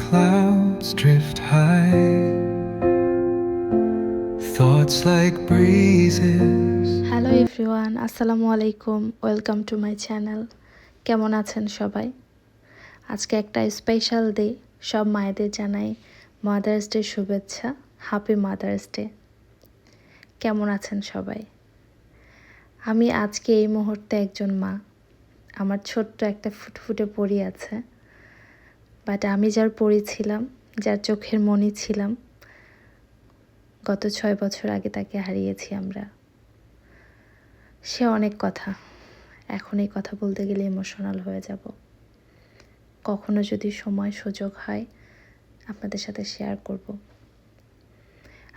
clouds drift high, thoughts like breezes. Hello everyone, আসসালামু আলাইকুম। Welcome to my channel. কেমন আছেন সবাই? আজকে একটা স্পেশাল ডে। সব মায়েদের জানাই মাদার্স ডে শুভেচ্ছা। Happy mother's day. কেমন আছেন সবাই? আমি আজকে এই মুহূর্তে একজন মা। আমার ছোট্ট একটা ফুটফুটে পরী আছে, বাট আমি যার পরী ছিলাম, যার চোখের মণি ছিলাম, গত 6 বছর আগে তাকে হারিয়েছি আমরা। সে অনেক কথা, এখন এই কথা বলতে গেলে ইমোশনাল হয়ে যাব। কখনো যদি সময় সুযোগ হয় আপনাদের সাথে শেয়ার করব।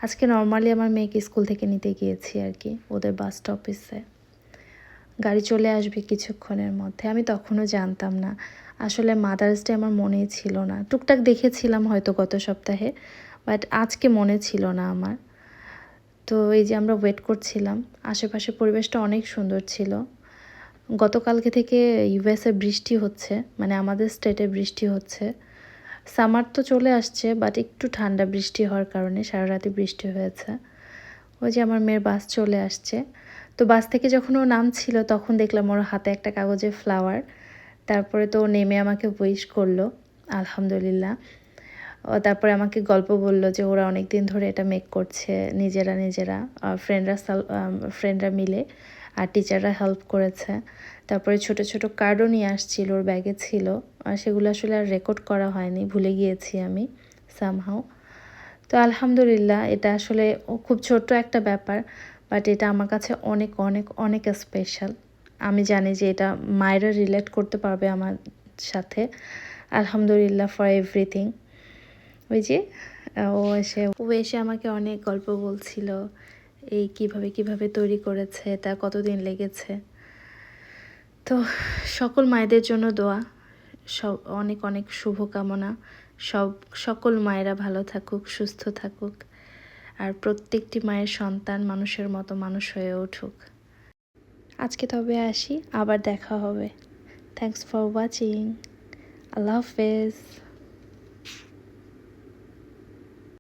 আজকে নর্মালি আমার মেয়েকে স্কুল থেকে নিতে গিয়েছি আর কি, ওদের বাস স্টপেজে। গাড়ি চলে আসবে কিছুক্ষণের মধ্যে। আমি তখনও জানতাম না, আসলে মাদার্স ডে আমার মনেই ছিল না। টুকটাক দেখেছিলাম হয়তো গত সপ্তাহে, বাট আজকে মনে ছিল না আমার। তো এই যে আমরা ওয়েট করছিলাম, আশেপাশে পরিবেশটা অনেক সুন্দর ছিল। গতকালকে থেকে ইউএসএ বৃষ্টি হচ্ছে, মানে আমাদের স্টেটে বৃষ্টি হচ্ছে। সামার তো চলে আসছে, বাট একটু ঠান্ডা বৃষ্টি হওয়ার কারণে সারা রাতে বৃষ্টি হয়েছে। ওই যে আমার মেয়ের বাস চলে আসছে। তো বাস থেকে যখন ও নামছিল তখন দেখলাম ওর হাতে একটা কাগজে ফ্লাওয়ার। তারপরে তো ও নেমে আমাকে উইশ করলো, আলহামদুলিল্লাহ। ও তারপরে আমাকে গল্প বলল যে ওরা অনেক দিন ধরে এটা মেক করছে নিজেরা ফ্রেন্ডরা মিলে, আর টিচাররা হেল্প করেছে। তারপরে ছোট ছোট কার্ডও নিয়ে আসছিল, ওর ব্যাগে ছিল। আর সেগুলো আসলে আর রেকর্ড করা হয়নি, ভুলে গিয়েছি আমি সামহাও। তো আলহামদুলিল্লাহ, এটা আসলে খুব ছোট্ট একটা ব্যাপার, বাট এটা আমার কাছে অনেক অনেক অনেক স্পেশাল। আমি জানি যে এটা মায়েরা রিলেট করতে পারবে আমার সাথে। আলহামদুলিল্লাহ ফর এভরিথিং। ওই যে ও এসে আমাকে অনেক গল্প বলছিল, এই কিভাবে কিভাবে তৈরি করেছে, তা কতদিন লেগেছে। তো সকল মায়েদের জন্য দোয়া, সব অনেক অনেক শুভকামনা। সকল মায়েরা ভালো থাকুক, সুস্থ থাকুক, আর প্রত্যেকটি মায়ের সন্তান মানুষের মতো মানুষ হয়ে উঠুক। আজকে তবে আসি, আবার দেখা হবে। Thanks for watching. আল্লাহ হাফেজ।